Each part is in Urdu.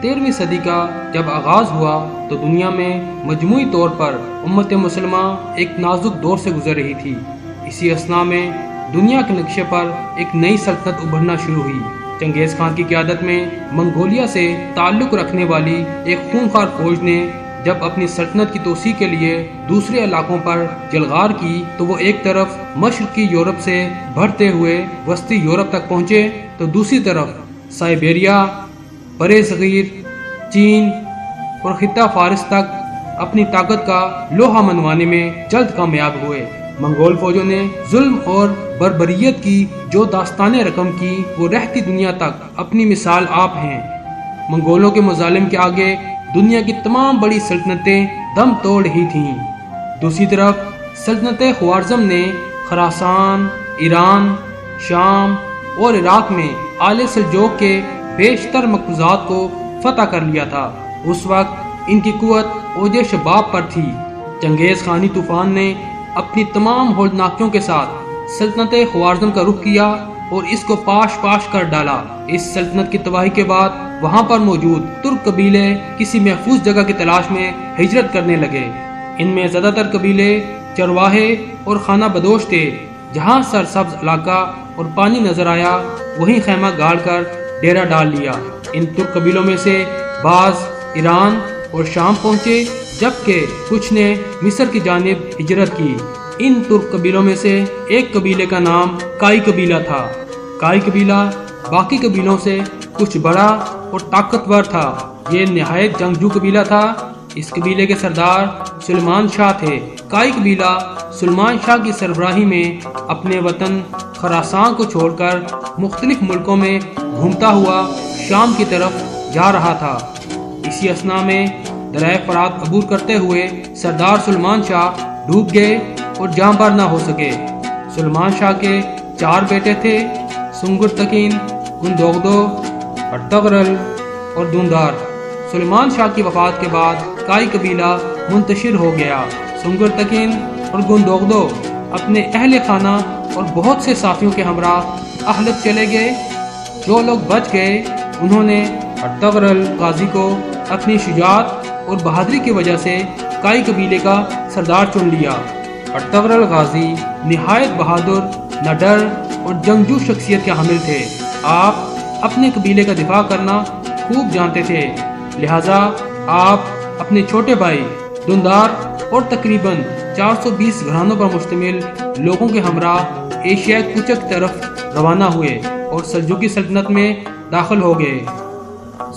13ویں صدی کا جب آغاز ہوا تو دنیا میں مجموعی طور پر امت مسلمہ ایک نازک دور سے گزر رہی تھی۔ اسی اثناء میں دنیا کے نقشے پر ایک نئی سلطنت ابھرنا شروع ہوئی۔ چنگیز خان کی قیادت میں منگولیا سے تعلق رکھنے والی ایک خونخوار فوج نے جب اپنی سلطنت کی توسیع کے لیے دوسرے علاقوں پر جلغار کی تو وہ ایک طرف مشرقی یورپ سے بڑھتے ہوئے وسطی یورپ تک پہنچے تو دوسری طرف سائبیریا، برِ صغیر، چین اور خطہ فارس تک اپنی طاقت کا لوہا منوانے میں جلد کامیاب ہوئے۔ منگول فوجوں نے ظلم اور بربریت کی جو داستانیں رقم کی وہ رہتی دنیا تک اپنی مثال آپ ہیں۔ منگولوں کے مظالم کے آگے دنیا کی تمام بڑی سلطنتیں دم توڑ ہی تھیں۔ دوسری طرف سلطنت خوارزم نے خراسان، ایران، شام اور عراق میں آل سلجوق کے بیشتر مقبوضات کو فتح کر لیا تھا۔ اس وقت ان کی قوت اوج شباب پر تھی۔ چنگیز خانی طوفان نے اپنی تمام ہولناکیوں کے ساتھ سلطنت خوارزم کا رخ کیا اور اس کو پاش پاش کر ڈالا۔ اس سلطنت کی تباہی کے بعد وہاں پر موجود ترک قبیلے کسی محفوظ جگہ کی تلاش میں ہجرت کرنے لگے۔ ان میں زیادہ تر قبیلے چرواہے اور خانہ بدوش تھے۔ جہاں سرسبز علاقہ اور پانی نظر آیا وہیں خیمہ گاڑ کر ڈیرا ڈال لیا۔ ان ترک قبیلوں میں سے بعض ایران اور شام پہنچے جبکہ کچھ نے مصر کی جانب ہجرت کی۔ ان ترک قبیلوں میں سے ایک قبیلے کا نام کائی قبیلہ تھا۔ کائی قبیلہ باقی قبیلوں سے کچھ بڑا اور طاقتور تھا۔ یہ نہایت جنگجو قبیلہ تھا۔ اس قبیلے کے سردار سلیمان شاہ تھے۔ کائی قبیلہ سلیمان شاہ کی سربراہی میں اپنے وطن خراسان کو چھوڑ کر مختلف ملکوں میں گھومتا ہوا شام کی طرف جا رہا تھا۔ اسی اثناء میں دریائے فرات عبور کرتے ہوئے سردار سلیمان شاہ ڈوب گئے اور جاں بحر نہ ہو سکے۔ سلیمان شاہ کے 4 بیٹے تھے، سنگر تکین، گندوغدو، ارطغرل اور دوندار۔ سلیمان شاہ کی وفات کے بعد کائی قبیلہ منتشر ہو گیا۔ سنگر تکین اور گندوغدو اپنے اہل خانہ اور بہت سے ساتھیوں کے ہمراہ اہلت چلے گئے۔ جو لوگ بچ گئے انہوں نے ارطغرل غازی کو اپنی شجاعت اور بہادری کی وجہ سے کائی قبیلے کا سردار چن لیا۔ ارطغرل غازی نہایت بہادر، نڈر اور جنگجو شخصیت کے حامل تھے۔ آپ اپنے قبیلے کا دفاع کرنا خوب جانتے تھے، لہٰذا آپ اپنے چھوٹے بھائی دوندار اور تقریباً 420 گھرانوں پر مشتمل لوگوں کے ہمراہ ایشیا کوچک کی طرف روانہ ہوئے اور سلجوقی سلطنت میں داخل ہو گئے۔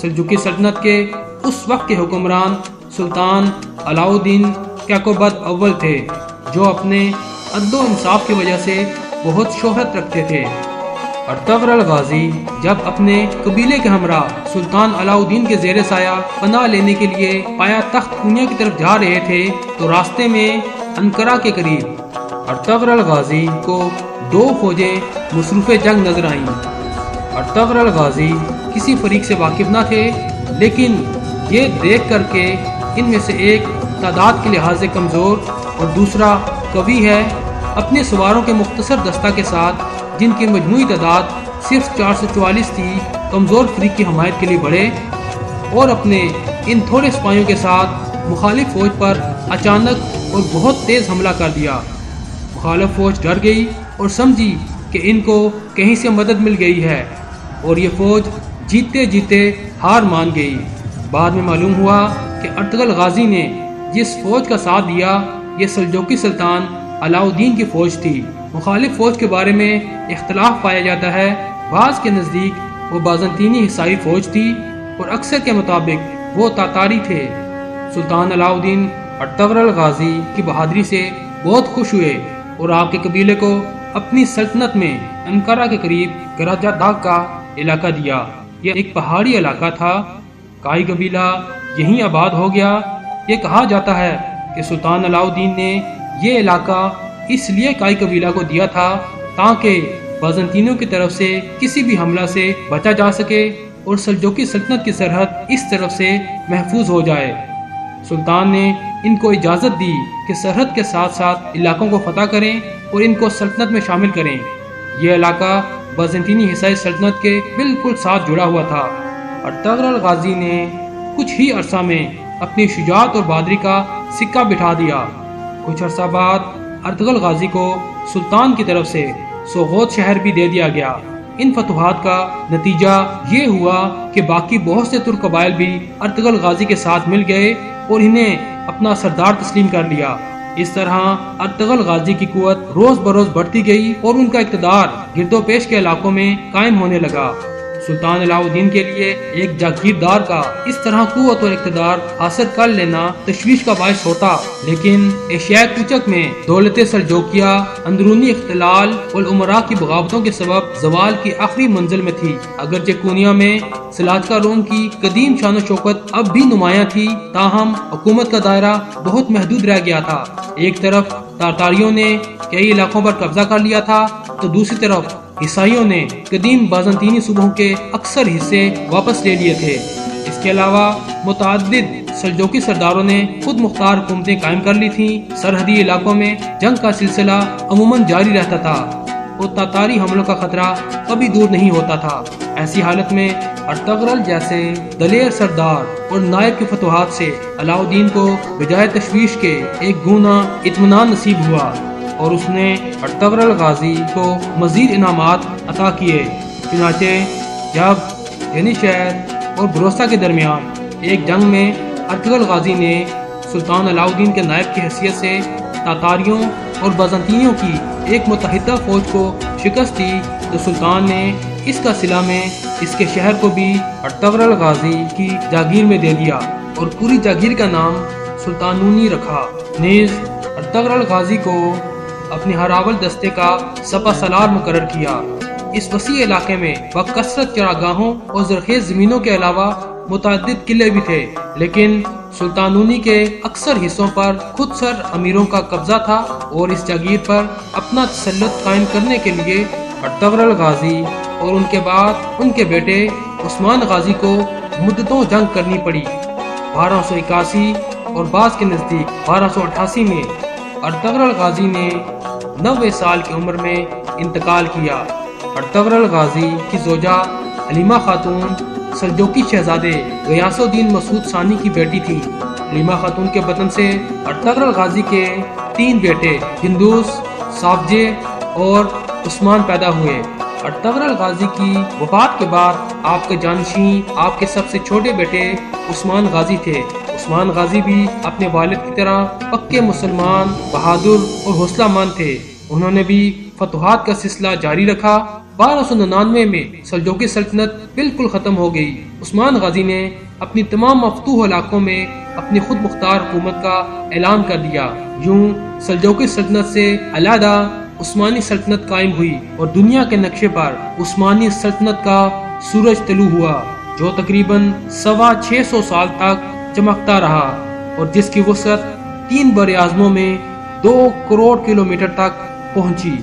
سلجوقی سلطنت کے اس وقت کے حکمران سلطان علاء الدین کیقوباد اول تھے، جو اپنے عدل و انصاف کی وجہ سے بہت شہرت رکھتے تھے۔ ارطغرل غازی جب اپنے قبیلے کے ہمراہ سلطان علاء الدین کے زیر سایہ پناہ لینے کے لیے پایا تخت کونیا کی طرف جا رہے تھے تو راستے میں انقرہ کے قریب ارطغرل غازی کو 2 فوجیں مصروف جنگ نظر آئیں۔ ارطغرل غازی کسی فریق سے واقف نہ تھے، لیکن یہ دیکھ کر کے ان میں سے ایک تعداد کے لحاظ سے کمزور اور دوسرا قوی ہے، اپنے سواروں کے مختصر دستہ کے ساتھ جن کی مجموعی تعداد صرف 444 تھی، کمزور فریق کی حمایت کے لیے بڑھے اور اپنے ان تھوڑے سپاہیوں کے ساتھ مخالف فوج پر اچانک اور بہت تیز حملہ کر دیا۔ مخالف فوج ڈر گئی اور سمجھی کہ ان کو کہیں سے مدد مل گئی ہے اور یہ فوج جیتے جیتے ہار مان گئی۔ بعد میں معلوم ہوا کہ ارطغرل غازی نے جس فوج کا ساتھ دیا یہ سلجوقی سلطان علاء الدین کی فوج تھی۔ مخالف فوج کے بارے میں اختلاف پایا جاتا ہے، بعض کے نزدیک وہ بازنطینی حصائی فوج تھی اور اکثر کے مطابق وہ تاتاری تھے۔ سلطان علاء الدین ارطغرل غازی کی بہادری سے بہت خوش ہوئے اور آپ کے قبیلے کو اپنی سلطنت میں انقرہ کے قریب گراجہ داغ کا علاقہ دیا۔ یہ ایک پہاڑی علاقہ تھا۔ کائی قبیلہ یہیں آباد ہو گیا۔ یہ کہا جاتا ہے کہ سلطان علاء الدین نے یہ علاقہ اس لیے کائی قبیلہ کو دیا تھا تاکہ بازنطینیوں کی طرف سے کسی بھی حملہ سے بچا جا سکے اور سلجوقی سلطنت کی سرحد اس طرف سے محفوظ ہو جائے۔ سلطان نے ان کو اجازت دی کہ سرحد کے ساتھ ساتھ علاقوں کو فتح کریں اور ان کو سلطنت میں شامل کریں۔ یہ علاقہ بازنطینی حصہ سلطنت کے بالکل ساتھ جڑا ہوا تھا۔ ارطغرل غازی نے کچھ ہی عرصہ میں اپنی شجاعت اور بہادری کا سکہ بٹھا دیا۔ کچھ عرصہ بعد ارطغرل غازی کو سلطان کی طرف سے سوغوت شہر بھی دے دیا گیا۔ ان فتوحات کا نتیجہ یہ ہوا کہ باقی بہت سے ترک قبائل بھی ارطغرل غازی کے ساتھ مل گئے اور انہیں اپنا سردار تسلیم کر لیا۔ اس طرح ارطغرل غازی کی قوت روز بروز بڑھتی گئی اور ان کا اقتدار گرد و پیش کے علاقوں میں قائم ہونے لگا۔ سلطان علاء الدین کے لیے ایک جاگیردار کا اس طرح قوت اور اقتدار حاصل کر لینا تشویش کا باعث ہوتا، لیکن ایشیائی کوچک میں دولت سلجوقیہ اندرونی اختلال اور امراء کی بغاوتوں کے سبب زوال کی آخری منزل میں تھی۔ اگرچہ کونیا میں سلاجقہ روم کی قدیم شان و شوکت اب بھی نمایاں تھی، تاہم حکومت کا دائرہ بہت محدود رہ گیا تھا۔ ایک طرف تاتاریوں نے کئی علاقوں پر قبضہ کر لیا تھا تو دوسری طرف عیسائیوں نے قدیم بازنطینی صوبوں کے اکثر حصے واپس لے لیے تھے۔ اس کے علاوہ متعدد سلجوقی سرداروں نے خود مختار حکومتیں قائم کر لی تھیں۔ سرحدی علاقوں میں جنگ کا سلسلہ عموماً جاری رہتا تھا اور تاتاری حملوں کا خطرہ کبھی دور نہیں ہوتا تھا۔ ایسی حالت میں ارطغرل جیسے دلیر سردار اور نائب کی فتوحات سے علاء الدین کو بجائے تشویش کے ایک گونا اطمینان نصیب ہوا اور اس نے ارطغرل غازی کو مزید انعامات عطا کیے۔ چنانچہ جب ینیشہر اور بروسہ کے درمیان ایک جنگ میں ارطغرل غازی نے سلطان علاء الدین کے نائب کی حیثیت سے تاتاریوں اور بازنطینیوں کی ایک متحدہ فوج کو شکست دی تو سلطان نے اس کا صلہ میں اس کے شہر کو بھی ارطغرل غازی کی جاگیر میں دے دیا اور پوری جاگیر کا نام سلطانونی رکھا۔ نیز ارطغرل غازی کو اپنے ہراول دستے کا سپہ سالار مقرر کیا۔ اس وسیع علاقے میں بکثرت چراگاہوں اور زرخیز زمینوں کے علاوہ متعدد قلعے بھی تھے، لیکن سلطانونی کے اکثر حصوں پر خود سر امیروں کا قبضہ تھا اور اس جاگیر پر اپنا تسلط قائم کرنے کے لیے ارطغرل غازی اور ان کے بعد ان کے بیٹے عثمان غازی کو مدتوں جنگ کرنی پڑی۔ 1281 اور بعض کے نزدیک 1288 میں ارطغرل غازی نے 90 سال کی عمر میں انتقال کیا۔ ارطغرل غازی کی زوجہ حلیمہ خاتون سلجوقی شہزادے غیاث الدین مسعود ثانی کی بیٹی تھی۔ حلیمہ خاتون کے بدن سے ارطغرل غازی کے 3 بیٹے ہندوس، سافجے اور عثمان پیدا ہوئے۔ ارطغرل غازی کی وفات کے بعد آپ کے جانشین آپ کے سب سے چھوٹے بیٹے عثمان غازی تھے۔ عثمان غازی بھی اپنے والد کی طرح پکے مسلمان، بہادر اور حوصلہ مند تھے۔ انہوں نے بھی فتوحات کا سلسلہ جاری رکھا۔ 1299 میں سلجوقی سلطنت بالکل ختم ہو گئی۔ عثمان غازی نے اپنی تمام مفتوح علاقوں میں اپنی خود مختار حکومت کا اعلان کر دیا۔ یوں سلجوقی سلطنت سے علیحدہ عثمانی سلطنت قائم ہوئی اور دنیا کے نقشے پر عثمانی سلطنت کا سورج طلوع ہوا، جو تقریباً 625 سال تک چمکتا رہا اور جس کی وسعت 3 براعظموں میں 2 کروڑ کلومیٹر تک پہنچی۔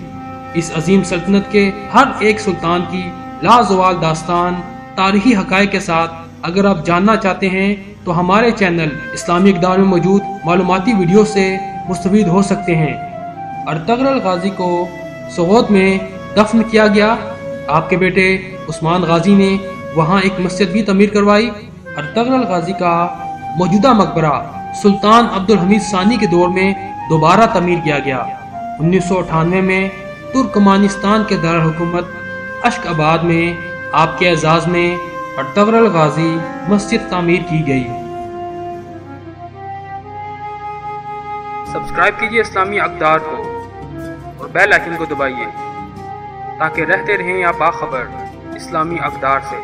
اس عظیم سلطنت کے ہر ایک سلطان کی لازوال داستان تاریخی حقائق کے ساتھ اگر آپ جاننا چاہتے ہیں تو ہمارے چینل اسلامی اقدار میں موجود معلوماتی ویڈیو سے مستفید ہو سکتے ہیں۔ ارطغرل غازی کو سوغوت میں دفن کیا گیا۔ آپ کے بیٹے عثمان غازی نے وہاں ایک مسجد بھی تعمیر کروائی۔ ارطغرل غازی کا موجودہ مقبرہ سلطان عبدالحمید ثانی کے دور میں دوبارہ تعمیر کیا گیا۔ 1998 میں ترکمانستان کے دارالحکومت اشک آباد میں آپ کے اعزاز میں ارطغرل غازی مسجد تعمیر کی گئی۔ سبسکرائب کیجیے اسلامی اقدار کو اور بیل آئیکن کو دبائیے تاکہ رہتے رہیں آپ باخبر اسلامی اقدار سے۔